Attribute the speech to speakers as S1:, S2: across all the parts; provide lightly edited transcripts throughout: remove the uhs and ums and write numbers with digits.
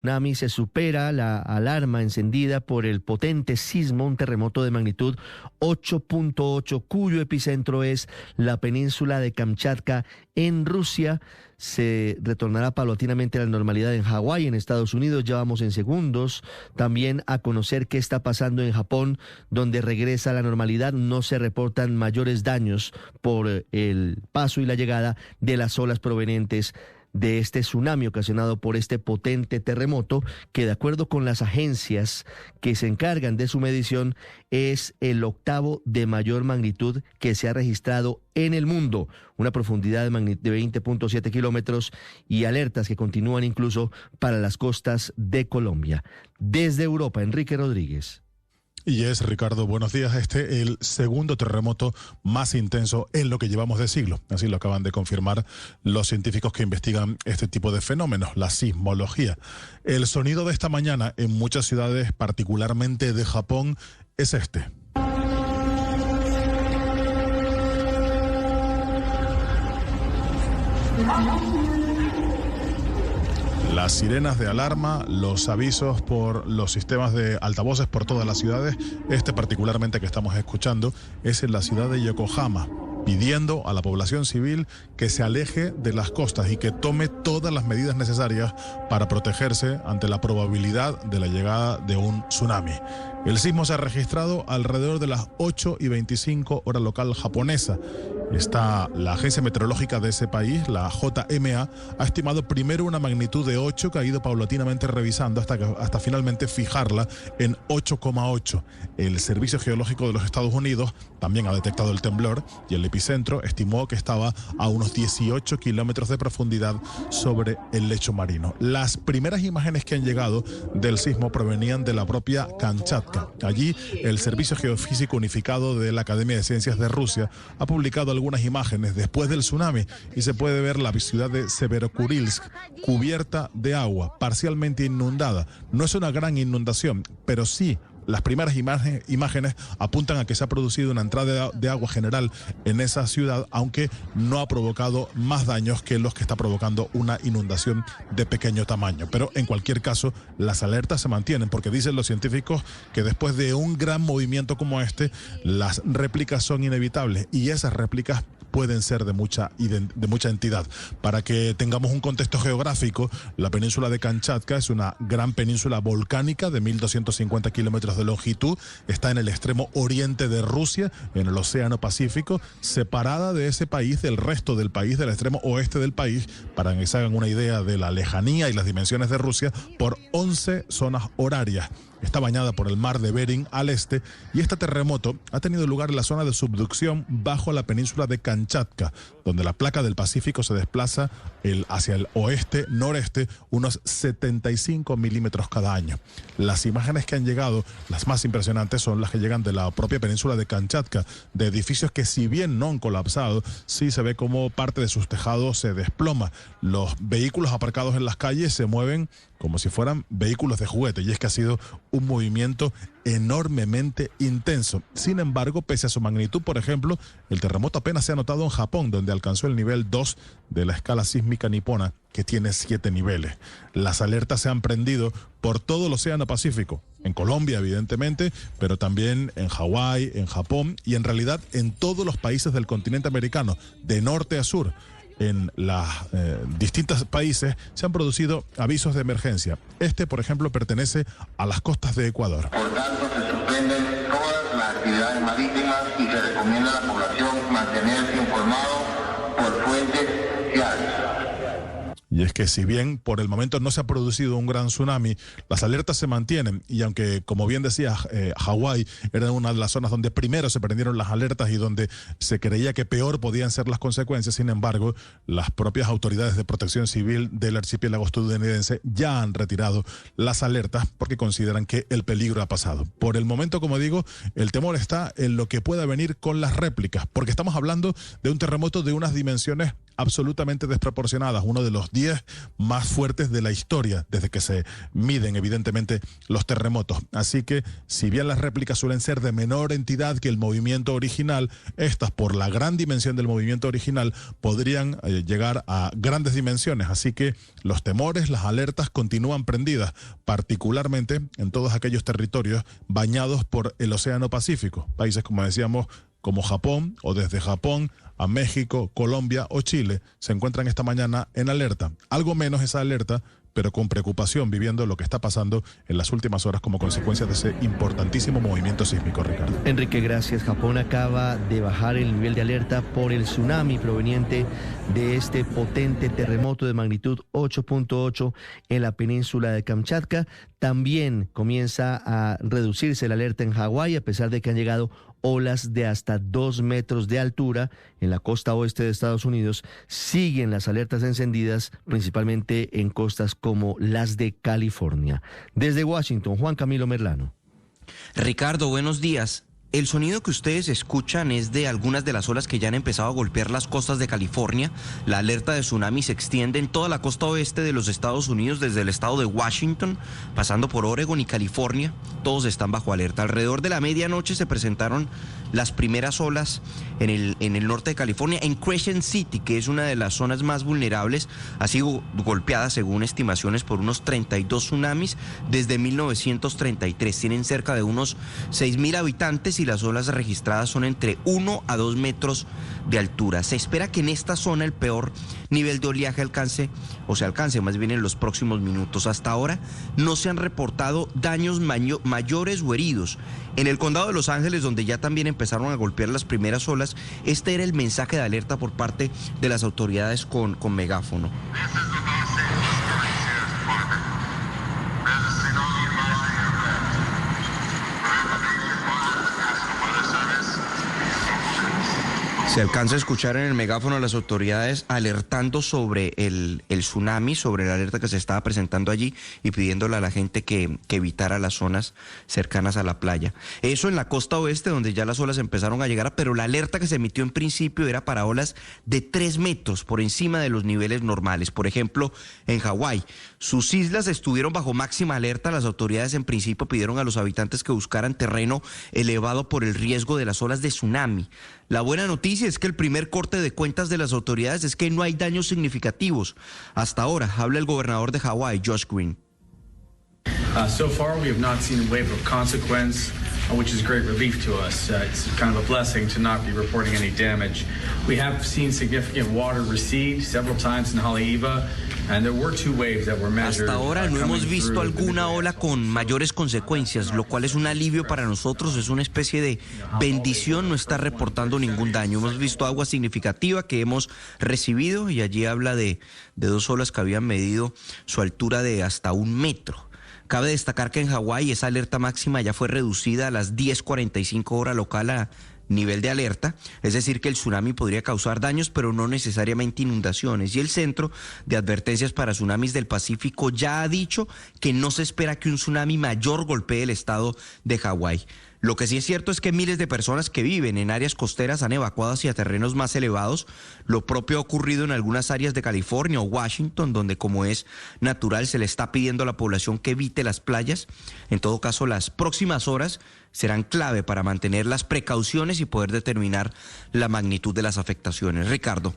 S1: Tsunami se supera la alarma encendida por el potente sismo, un terremoto de magnitud 8.8, cuyo epicentro es la península de Kamchatka en Rusia. Se retornará paulatinamente a la normalidad en Hawái, en Estados Unidos. Ya vamos en segundos también a conocer qué está pasando en Japón, donde regresa a la normalidad. No se reportan mayores daños por el paso y la llegada de las olas provenientes de este tsunami ocasionado por este potente terremoto, que de acuerdo con las agencias que se encargan de su medición es el octavo de mayor magnitud que se ha registrado en el mundo, una profundidad de 20.7 kilómetros y alertas que continúan incluso para las costas de Colombia. Desde Europa, Enrique Rodríguez.
S2: Y es, Ricardo, buenos días, el segundo terremoto más intenso en lo que llevamos de siglo. Así lo acaban de confirmar los científicos que investigan este tipo de fenómenos, la sismología. El sonido de esta mañana en muchas ciudades, particularmente de Japón, es este. Las sirenas de alarma, los avisos por los sistemas de altavoces por todas las ciudades. Este particularmente que estamos escuchando es en la ciudad de Yokohama, pidiendo a la población civil que se aleje de las costas y que tome todas las medidas necesarias para protegerse ante la probabilidad de la llegada de un tsunami. El sismo se ha registrado alrededor de las 8:25 hora local japonesa. La agencia meteorológica de ese país, la JMA, ha estimado primero una magnitud de 8 que ha ido paulatinamente revisando hasta finalmente fijarla en 8,8. El Servicio Geológico de los Estados Unidos también ha detectado el temblor y el epicentro estimó que estaba a unos 18 kilómetros de profundidad sobre el lecho marino. Las primeras imágenes que han llegado del sismo provenían de la propia Kamchatka. Allí, el Servicio Geofísico Unificado de la Academia de Ciencias de Rusia ha publicado algunas imágenes después del tsunami y se puede ver la ciudad de Severokurilsk cubierta de agua, parcialmente inundada. No es una gran inundación, pero sí las primeras imágenes apuntan a que se ha producido una entrada de agua general en esa ciudad, aunque no ha provocado más daños que los que está provocando una inundación de pequeño tamaño. Pero en cualquier caso, las alertas se mantienen porque dicen los científicos que después de un gran movimiento como este, las réplicas son inevitables y esas réplicas pueden ser de mucha entidad. Para que tengamos un contexto geográfico, la península de Kamchatka es una gran península volcánica de 1.250 kilómetros de longitud, está en el extremo oriente de Rusia, en el Océano Pacífico, separada de ese país, del resto del país, del extremo oeste del país, para que se hagan una idea de la lejanía y las dimensiones de Rusia, por 11 zonas horarias. Está bañada por el mar de Bering al este y este terremoto ha tenido lugar en la zona de subducción bajo la península de Kamchatka, donde la placa del Pacífico se desplaza hacia el oeste-noreste unos 75 milímetros cada año. Las imágenes que han llegado, las más impresionantes, son las que llegan de la propia península de Kamchatka, de edificios que si bien no han colapsado, sí se ve como parte de sus tejados se desploma. Los vehículos aparcados en las calles se mueven como si fueran vehículos de juguete, y es que ha sido un movimiento enormemente intenso. Sin embargo, pese a su magnitud, por ejemplo, el terremoto apenas se ha notado en Japón, donde alcanzó el nivel 2 de la escala sísmica nipona, que tiene 7 niveles. Las alertas se han prendido por todo el Océano Pacífico, en Colombia evidentemente, pero también en Hawái, en Japón y en realidad en todos los países del continente americano, de norte a sur. En los distintos países se han producido avisos de emergencia. Este, por ejemplo, pertenece a las costas de Ecuador.
S3: Por tanto, se suspenden todas las actividades marítimas y se recomienda a la población mantenerse informado por fuentes oficiales.
S2: Y es que si bien por el momento no se ha producido un gran tsunami, las alertas se mantienen y aunque, como bien decía, Hawái era una de las zonas donde primero se prendieron las alertas y donde se creía que peor podían ser las consecuencias, sin embargo, las propias autoridades de protección civil del archipiélago estadounidense ya han retirado las alertas porque consideran que el peligro ha pasado. Por el momento, como digo, el temor está en lo que pueda venir con las réplicas, porque estamos hablando de un terremoto de unas dimensiones absolutamente desproporcionadas, uno de los 10 más fuertes de la historia, desde que se miden evidentemente los terremotos. Así que, si bien las réplicas suelen ser de menor entidad que el movimiento original, estas, por la gran dimensión del movimiento original, podrían llegar a grandes dimensiones. Así que los temores, las alertas continúan prendidas, particularmente en todos aquellos territorios bañados por el Océano Pacífico. Países, como decíamos, como Japón, o desde Japón a México, Colombia o Chile, se encuentran esta mañana en alerta. Algo menos esa alerta, pero con preocupación, viviendo lo que está pasando en las últimas horas como consecuencia de ese importantísimo movimiento sísmico, Ricardo.
S1: Enrique, gracias. Japón acaba de bajar el nivel de alerta por el tsunami proveniente de este potente terremoto de magnitud 8.8 en la península de Kamchatka. También comienza a reducirse la alerta en Hawái, a pesar de que han llegado olas de hasta 2 metros de altura en la costa oeste de Estados Unidos. Siguen las alertas encendidas, principalmente en costas como las de California. Desde Washington, Juan Camilo Merlano.
S4: Ricardo, buenos días. El sonido que ustedes escuchan es de algunas de las olas que ya han empezado a golpear las costas de California. La alerta de tsunami se extiende en toda la costa oeste de los Estados Unidos, desde el estado de Washington, pasando por Oregon y California. Todos están bajo alerta. Alrededor de la medianoche se presentaron las primeras olas en el norte de California, en Crescent City, que es una de las zonas más vulnerables. Ha sido golpeada, según estimaciones, por unos 32 tsunamis desde 1933. Tienen cerca de unos 6.000 habitantes y las olas registradas son entre 1 a 2 metros de altura. Se espera que en esta zona el peor nivel de oleaje alcance más bien en los próximos minutos. Hasta ahora no se han reportado daños mayores o heridos. En el condado de Los Ángeles, donde ya también empezaron a golpear las primeras olas, este era el mensaje de alerta por parte de las autoridades con megáfono. Se alcanza a escuchar en el megáfono a las autoridades alertando sobre el tsunami, sobre la alerta que se estaba presentando allí y pidiéndole a la gente que evitara las zonas cercanas a la playa. Eso en la costa oeste, donde ya las olas empezaron a llegar, pero la alerta que se emitió en principio era para olas de 3 metros por encima de los niveles normales. Por ejemplo, en Hawái, sus islas estuvieron bajo máxima alerta. Las autoridades en principio pidieron a los habitantes que buscaran terreno elevado por el riesgo de las olas de tsunami. La buena noticia es que el primer corte de cuentas de las autoridades es que no hay daños significativos. Hasta ahora, habla el gobernador de Hawái, Josh Green.
S5: So far, we have not seen a wave of consequence, which is great relief to us. It's kind of a blessing to not be reporting any damage. We have seen significant water recede several times in Haleiwa, and there were 2 waves that were measured.
S4: Hasta ahora no hemos visto alguna ola con mayores consecuencias, lo cual es un alivio para nosotros, es una especie de bendición no estar reportando ningún daño. Hemos visto agua significativa que hemos recibido y allí habla de 2 olas que habían medido su altura de hasta 1 metro. Cabe destacar que en Hawái esa alerta máxima ya fue reducida a las 10:45 hora local a nivel de alerta, es decir que el tsunami podría causar daños, pero no necesariamente inundaciones. Y el Centro de Advertencias para Tsunamis del Pacífico ya ha dicho que no se espera que un tsunami mayor golpee el estado de Hawái. Lo que sí es cierto es que miles de personas que viven en áreas costeras han evacuado hacia terrenos más elevados. Lo propio ha ocurrido en algunas áreas de California o Washington, donde, como es natural, se le está pidiendo a la población que evite las playas. En todo caso, las próximas horas serán clave para mantener las precauciones y poder determinar la magnitud de las afectaciones. Ricardo.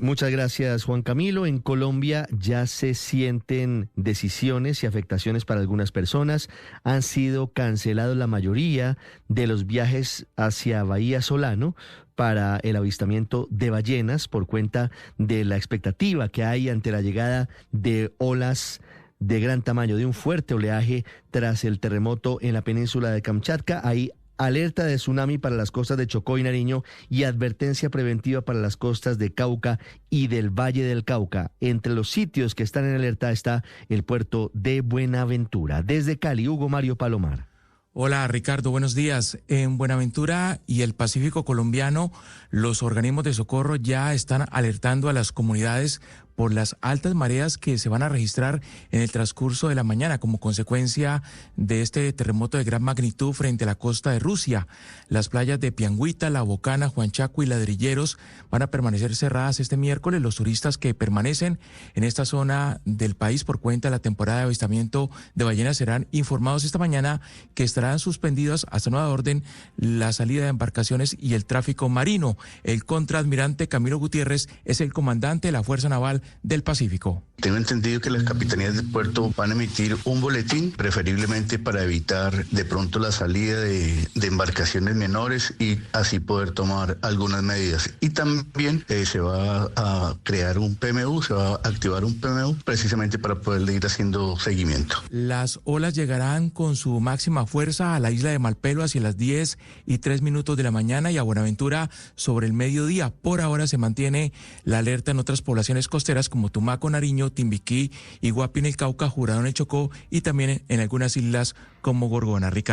S1: Muchas gracias, Juan Camilo. En Colombia ya se sienten decisiones y afectaciones para algunas personas. Han sido cancelados la mayoría de los viajes hacia Bahía Solano para el avistamiento de ballenas por cuenta de la expectativa que hay ante la llegada de olas de gran tamaño, de un fuerte oleaje tras el terremoto en la península de Kamchatka. Hay alerta de tsunami para las costas de Chocó y Nariño y advertencia preventiva para las costas de Cauca y del Valle del Cauca. Entre los sitios que están en alerta está el puerto de Buenaventura. Desde Cali, Hugo Mario Palomar.
S6: Hola Ricardo, buenos días. En Buenaventura y el Pacífico colombiano, los organismos de socorro ya están alertando a las comunidades por las altas mareas que se van a registrar en el transcurso de la mañana como consecuencia de este terremoto de gran magnitud frente a la costa de Rusia. Las playas de Pianguita, La Bocana, Juan Chaco y Ladrilleros van a permanecer cerradas este miércoles. Los turistas que permanecen en esta zona del país por cuenta de la temporada de avistamiento de ballenas serán informados esta mañana que estarán suspendidas hasta nueva orden la salida de embarcaciones y el tráfico marino. El contraadmirante Camilo Gutiérrez es el comandante de la Fuerza Naval del Pacífico.
S7: Tengo entendido que las capitanías de puerto van a emitir un boletín, preferiblemente para evitar de pronto la salida de embarcaciones menores y así poder tomar algunas medidas. Y también se va a crear un PMU, se va a activar un PMU precisamente para poder ir haciendo seguimiento.
S6: Las olas llegarán con su máxima fuerza a la isla de Malpelo hacia las 10:03 de la mañana y a Buenaventura sobre el mediodía. Por ahora se mantiene la alerta en otras poblaciones costeras como Tumaco, Nariño, Timbiquí, Iguapi en el Cauca, Jurado en el Chocó y también en algunas islas como Gorgona. Ricardo.